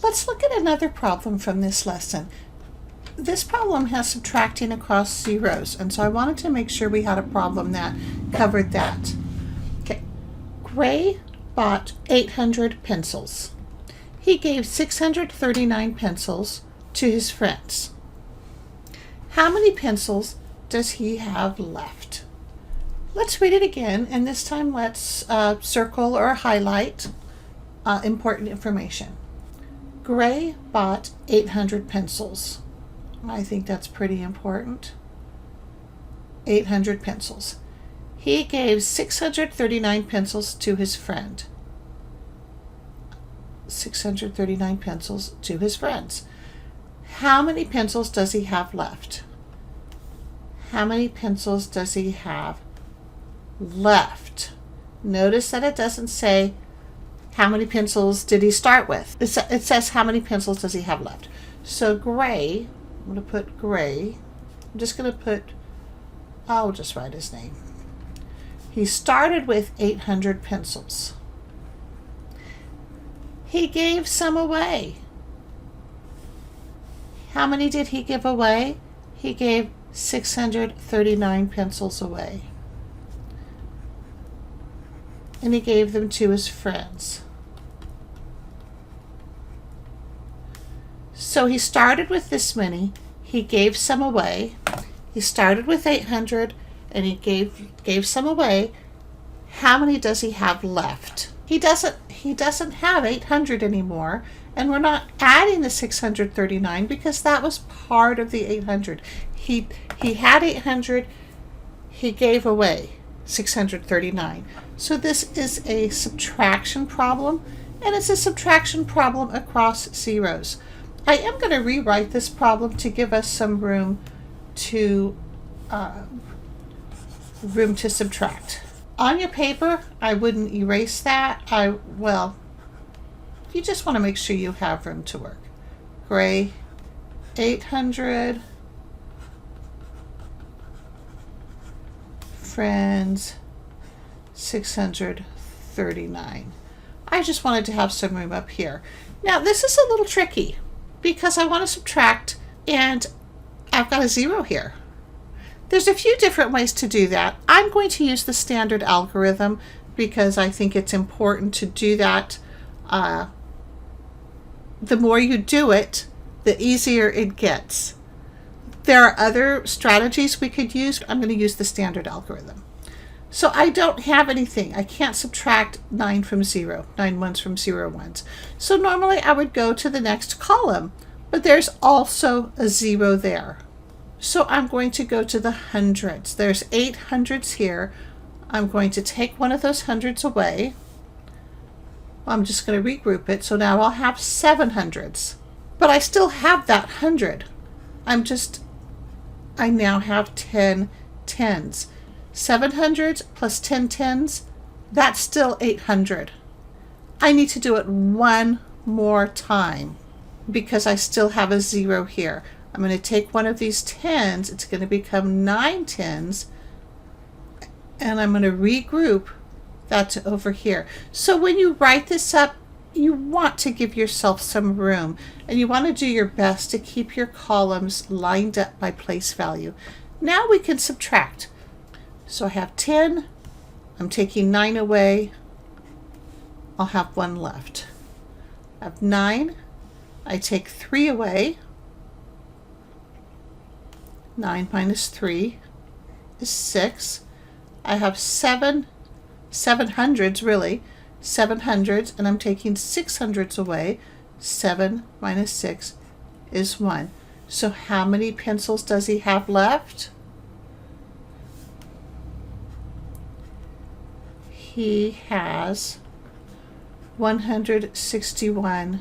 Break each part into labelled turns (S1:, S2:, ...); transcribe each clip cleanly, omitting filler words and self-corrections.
S1: Let's look at another problem from this lesson. This problem has subtracting across zeros, and so I wanted to make sure we had a problem that covered that. Okay, Gray bought 800 pencils. He gave 639 pencils to his friends. How many pencils does he have left? Let's read it again, and this time let's circle or highlight important information. Gray bought 800 pencils. I think that's pretty important. 800 pencils. He gave 639 pencils to his friend. 639 pencils to his friends. How many pencils does he have left? How many pencils does he have left? Notice that it doesn't say how many pencils did he start with. It says how many pencils does he have left. So Gray, I'm going to put Gray. I'm just going to put, I'll just write his name. He started with 800 pencils. He gave some away. How many did he give away? He gave 639 pencils away. And he gave them to his friends. So he started with this many. He gave some away. He started with 800 and he gave some away. How many does he have left? He doesn't have 800 anymore, and we're not adding the 639 because that was part of the 800. He had 800, he gave away 639. So this is a subtraction problem, and it's a subtraction problem across zeros. I am going to rewrite this problem to give us some room to subtract. On your paper, I wouldn't erase that. You just want to make sure you have room to work. Gray, 800, friends, 639. I just wanted to have some room up here. Now, this is a little tricky because I want to subtract and I've got a zero here. There's a few different ways to do that. I'm going to use the standard algorithm because I think it's important to do that. The more you do it, the easier it gets. There are other strategies we could use. I'm going to use the standard algorithm. So I don't have anything. I can't subtract 9 from 0, 9 ones from 0 ones. So normally I would go to the next column, but there's also a 0 there. So I'm going to go to the hundreds. There's 8 hundreds here. I'm going to take one of those hundreds away. I'm just going to regroup it. So now I'll have 7 hundreds. But I still have that 100. I now have 10 tens. 7 hundreds plus 10 tens, that's still 800. I need to do it one more time because I still have a 0 here. I'm going to take one of these tens, it's going to become 9 tens, and I'm going to regroup that to over here. So when you write this up, you want to give yourself some room, and you want to do your best to keep your columns lined up by place value. Now we can subtract. So I have 10, I'm taking 9 away, I'll have 1 left. I have 9, I take 3 away, 9 minus 3 is 6. I have 7 hundreds really, 7 hundreds, and I'm taking 6 hundreds away. 7 minus 6 is 1. So how many pencils does he have left? He has 161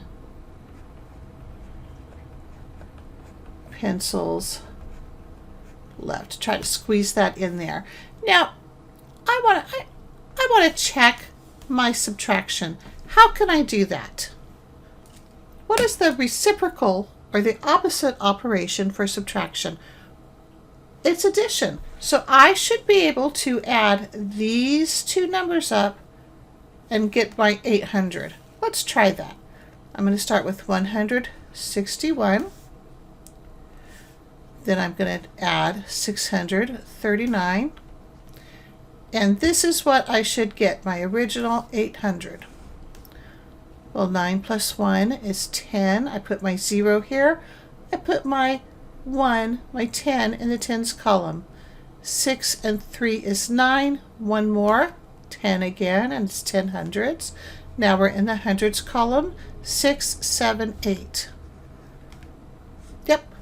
S1: pencils left. Try to squeeze that in there. Now, I want to check my subtraction. How can I do that? What is the reciprocal or the opposite operation for subtraction? It's addition. So I should be able to add these two numbers up and get my 800. Let's try that. I'm going to start with 161. Then I'm going to add 639. And this is what I should get, my original 800. Well, 9 plus 1 is 10. I put my 0 here. I put my 1, my 10 in the tens column. 6 and 3 is 9. One more, 10 again, and it's 10 hundredths. Now we're in the hundreds column. 6, 7, 8. Yep,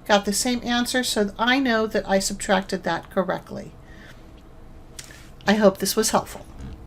S1: got the same answer, so I know that I subtracted that correctly. I hope this was helpful.